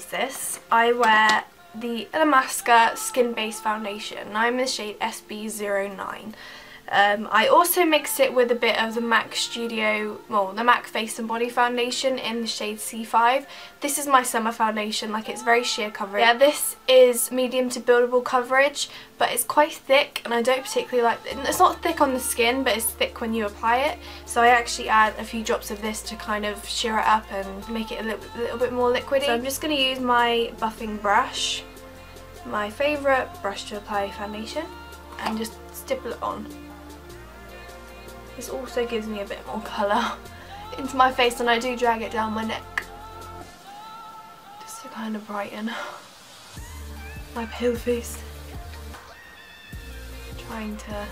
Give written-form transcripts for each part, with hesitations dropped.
basis, I wear the LIittle Skin-Based Foundation. I'm in the shade SB09. I also mix it with a bit of the MAC the MAC Face and Body Foundation in the shade C5. This is my summer foundation, like it's very sheer coverage. Yeah, this is medium to buildable coverage, but it's quite thick and I don't particularly like it. It's not thick on the skin, but it's thick when you apply it. So I actually add a few drops of this to kind of sheer it up and make it a little bit more liquidy. So I'm just going to use my buffing brush, my favourite brush to apply foundation, and just stipple it on. This also gives me a bit more colour into my face, and I do drag it down my neck just to kind of brighten my pale face. Trying to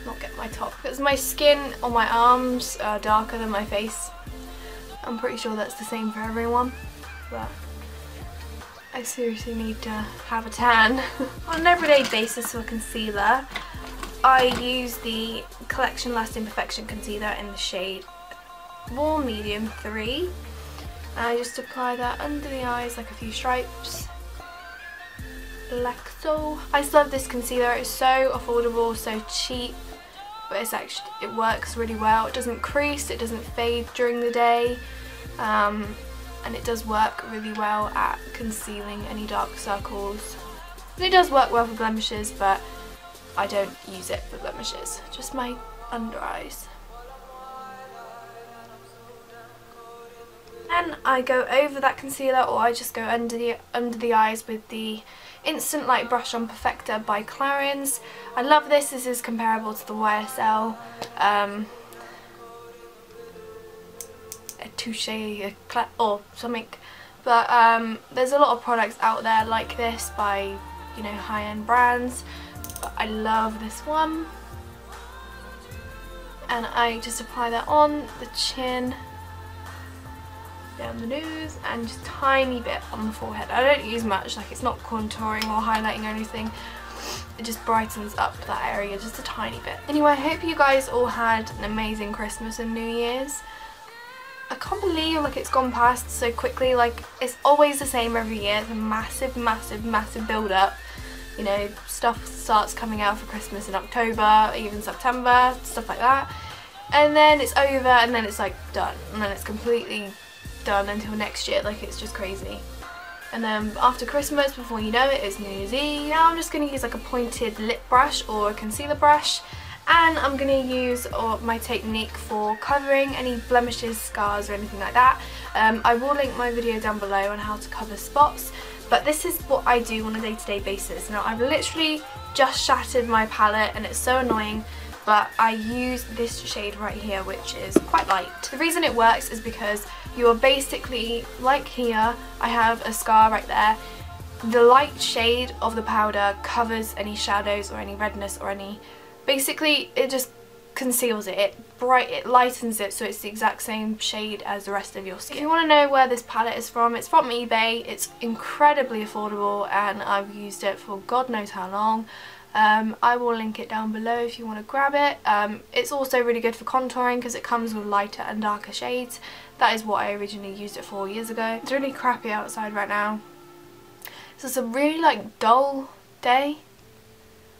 not get my top, because my skin on my arms are darker than my face. I'm pretty sure that's the same for everyone, but I seriously need to have a tan. On an everyday basis for concealer, I use the Collection Lasting Perfection Concealer in the shade Warm Medium 3. And I just apply that under the eyes like a few stripes, like so. I just love this concealer. It's so affordable, so cheap, but it works really well. It doesn't crease, it doesn't fade during the day, and it does work really well at concealing any dark circles. And it does work well for blemishes, but I don't use it for blemishes, just my under eyes. And I go over that concealer, or I just go under the eyes with the Instant Light Brush On Perfector by Clarins. I love this. This is comparable to the YSL a Touche or something, but there's a lot of products out there like this by, you know, high-end brands. But I love this one, and I just apply that on the chin, down the nose, and just a tiny bit on the forehead. I don't use much, like it's not contouring or highlighting or anything. It just brightens up that area just a tiny bit. Anyway, I hope you guys all had an amazing Christmas and New Year's. I can't believe like it's gone past so quickly. Like, it's always the same every year. It's a massive build up. You know, stuff starts coming out for Christmas in October, even September, stuff like that. And then it's over, and then it's like done. And then it's completely done until next year. Like, it's just crazy. And then after Christmas, before you know it, it's New Year's Eve. Now I'm just going to use like a pointed lip brush or a concealer brush. And I'm going to use my technique for covering any blemishes, scars or anything like that. I will link my video down below on how to cover spots. But this is what I do on a day-to-day basis. Now, I've literally just shattered my palette and it's so annoying, but I use this shade right here, which is quite light. The reason it works is because you are basically, like here, I have a scar right there. The light shade of the powder covers any shadows or any redness or any... Basically, it just conceals it. It lightens it so it's the exact same shade as the rest of your skin. If you want to know where this palette is from, it's from eBay. It's incredibly affordable and I've used it for God knows how long. I will link it down below if you want to grab it. It's also really good for contouring because it comes with lighter and darker shades. That is what I originally used it for years ago. It's really crappy outside right now. So it's a really like dull day.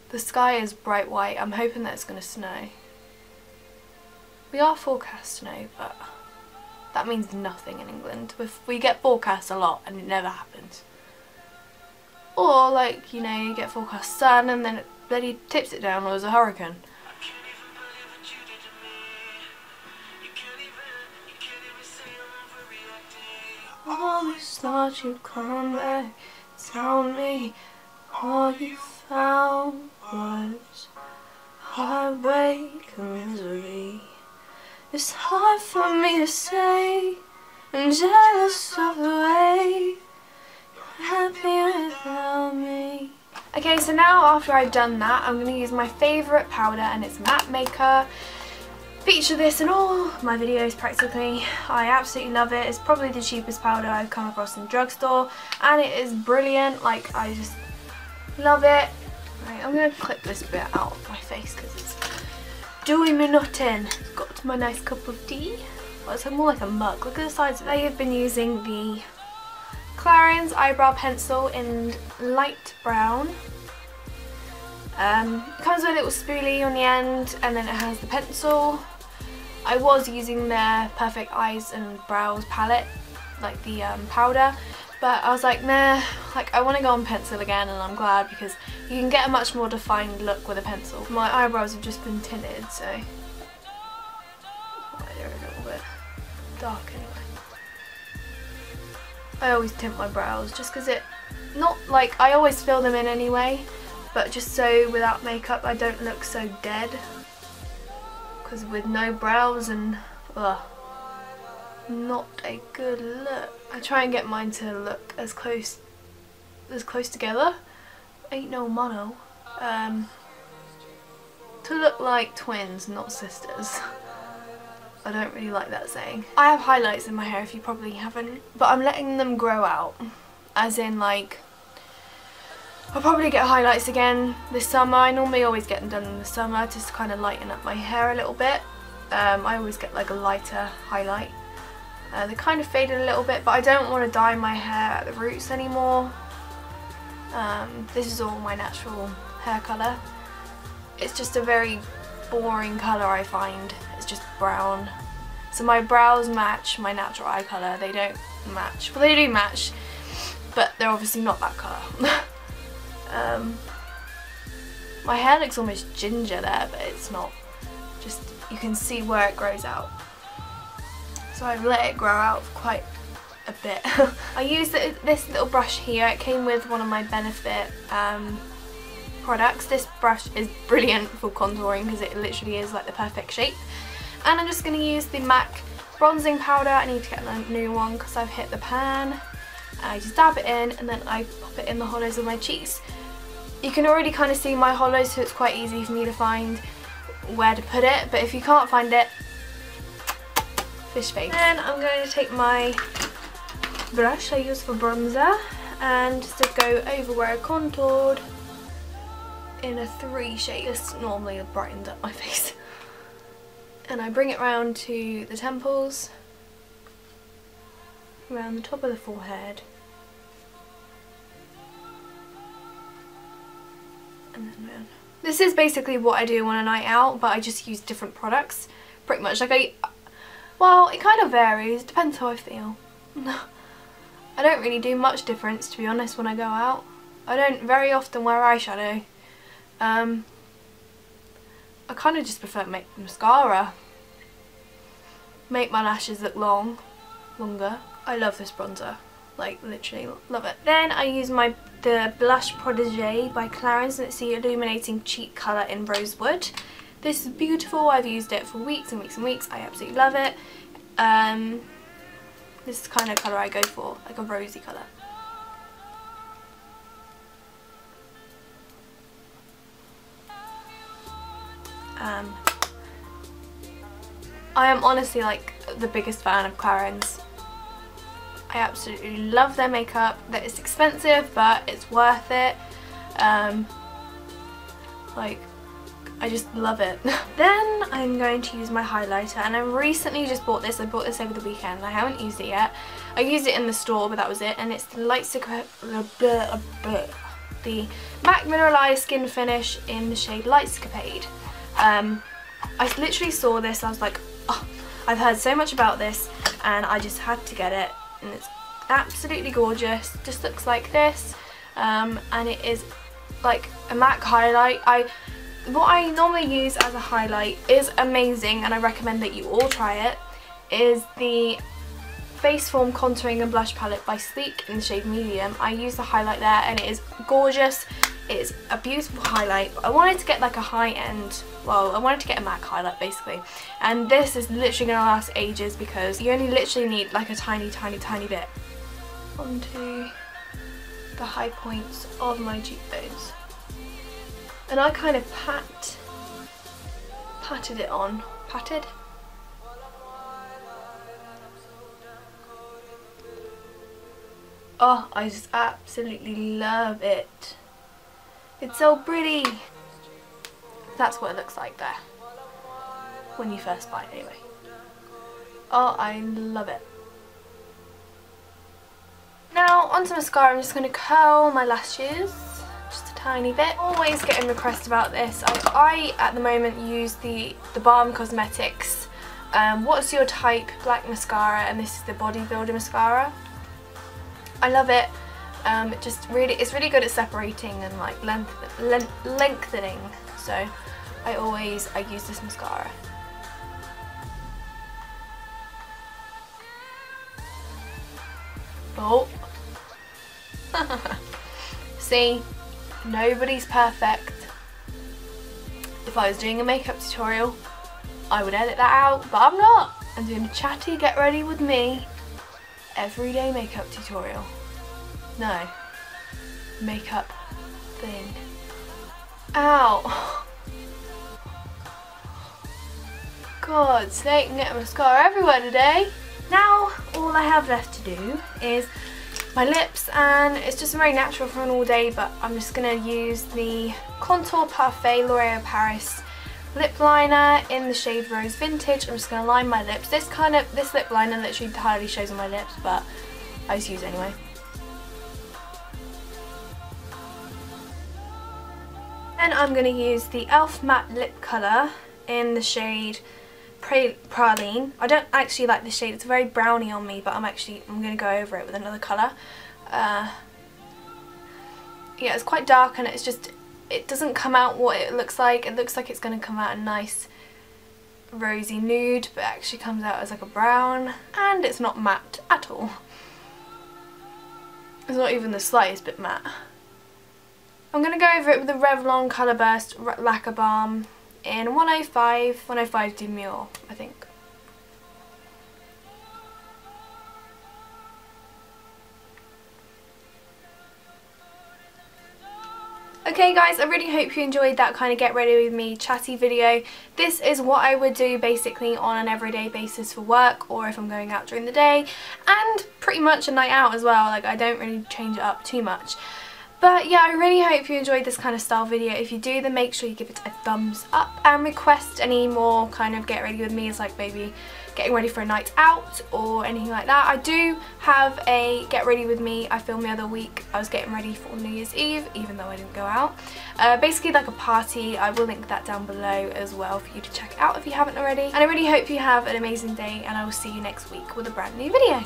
The sky is bright white. I'm hoping that it's going to snow. We are forecast snow, but that means nothing in England. We get forecast a lot and it never happens. Or like, you know, you get forecast sun and then it bloody tips it down or there's a hurricane. Always thought you'd come back, tell me all you found was heartbreak and misery. It's hard for me to say, I'm jealous of the way you're happy without me. Okay, so now after I've done that, I'm going to use my favourite powder, and it's Matte Maker. Feature this in all my videos practically. I absolutely love it. It's probably the cheapest powder I've come across in the drugstore, and it is brilliant. Like, I just love it. Right, I'm going to clip this bit out of my face because it's doing me nothing. Got my nice cup of tea. Well, it's more like a mug. Look at the size of it. I have been using the Clarins eyebrow pencil in light brown. It comes with a little spoolie on the end, and then it has the pencil. I was using their Perfect Eyes and Brows palette, like the powder, but I was like, nah, like I want to go on pencil again, and I'm glad because you can get a much more defined look with a pencil. My eyebrows have just been tinted, so they're a little bit dark anyway. I always tint my brows just because not like, I always fill them in anyway, but just so without makeup I don't look so dead, because with no brows and not a good look. I try and get mine to look as close together, ain't no mono, to look like twins, not sisters. I don't really like that saying. I have highlights in my hair if you probably haven't, but I'm letting them grow out, as in like I'll probably get highlights again this summer. I normally always get them done in the summer just to kind of lighten up my hair a little bit. I always get like a lighter highlight. They kind of faded a little bit, but I don't want to dye my hair at the roots anymore. This is all my natural hair colour. It's just a very boring colour, I find. It's just brown. So my brows match my natural eye colour. They don't match. Well, they do match, but they're obviously not that colour. My hair looks almost ginger there, but it's not. Just, you can see where it grows out. So I've let it grow out quite a bit. I used this little brush here. It came with one of my Benefit products. This brush is brilliant for contouring because it literally is like the perfect shape. And I'm just going to use the MAC bronzing powder. I need to get a new one because I've hit the pan. I just dab it in and then I pop it in the hollows of my cheeks. You can already kind of see my hollows, so it's quite easy for me to find where to put it, but if you can't find it, fish face. Then I'm going to take my brush I use for bronzer and just to go over where I contoured in a 3 shade. This normally brightens up my face. And I bring it round to the temples, around the top of the forehead, and then round. This is basically what I do on a night out, but I just use different products pretty much. Like well, it kind of varies, depends how I feel. I don't really do much difference, to be honest, when I go out. I don't very often wear eyeshadow. I kind of just prefer to make mascara. Make my lashes look longer. I love this bronzer. Like, literally love it. Then I use the Blush Protégé by Clarins, and it's the Illuminating Cheek Colour in Rosewood. This is beautiful. I've used it for weeks and weeks and weeks. I absolutely love it. This is the kind of colour I go for, like a rosy colour. I am honestly like the biggest fan of Clarins. I absolutely love their makeup. That it's expensive, but it's worth it. Like, I just love it. Then I'm going to use my highlighter, and I recently just bought this. I bought this over the weekend. I haven't used it yet. I used it in the store, but that was it. And it's the the MAC Mineralized Skin Finish in the shade Lightscapade. I literally saw this. I was like, oh, I've heard so much about this, and I just had to get it. And it's absolutely gorgeous. It just looks like this, and it is like a MAC highlight. What I normally use as a highlight is amazing, and I recommend that you all try it, is the Face Form Contouring and Blush Palette by Sleek in the shade Medium. I use the highlight there, and it is gorgeous. It is a beautiful highlight, but I wanted to get like a high-end, well, I wanted to get a MAC highlight basically, and this is literally going to last ages because you only literally need like a tiny bit onto the high points of my cheekbones. And I kind of patted it on. Patted? Oh, I just absolutely love it. It's so pretty. That's what it looks like there. When you first buy it anyway. Oh, I love it. Now onto mascara. I'm just going to curl my lashes just a tiny bit. Always getting requests about this. I at the moment use the Balm Cosmetics What's Your Type black mascara, and this is the Bodybuilder mascara. I love it. It's really good at separating and like lengthening. So I use this mascara. Oh. See, nobody's perfect. If I was doing a makeup tutorial, I would edit that out, but I'm not. I'm doing a chatty get ready with me everyday makeup tutorial. No, makeup thing. Ow. God, snake and get mascara everywhere today. Now all I have left to do is my lips, and it's just very natural for an all day, but I'm just going to use the Contour Parfait L'Oreal Paris lip liner in the shade Rose Vintage. I'm just going to line my lips. This lip liner literally hardly shows on my lips, but I just use it anyway. Then I'm going to use the e.l.f. matte lip colour in the shade Praline. I don't actually like this shade, it's very browny on me, but I'm going to go over it with another colour. Yeah, it's quite dark, and it doesn't come out what it looks like. It looks like it's going to come out a nice rosy nude, but it actually comes out as like a brown, and it's not matte at all. It's not even the slightest bit matte. I'm going to go over it with the Revlon Colour Burst Lacquer Balm in 105 Demure, I think. Okay guys, I really hope you enjoyed that kind of get ready with me chatty video. This is what I would do basically on an everyday basis for work, or if I'm going out during the day, and pretty much a night out as well. Like, I don't really change it up too much. But yeah, I really hope you enjoyed this kind of style video. If you do, then make sure you give it a thumbs up, and request any more kind of get ready with me, as like maybe getting ready for a night out or anything like that. I do have a get ready with me I filmed the other week. I was getting ready for New Year's Eve, even though I didn't go out. Basically like a party. I will link that down below as well for you to check out if you haven't already. And I really hope you have an amazing day, and I will see you next week with a brand new video.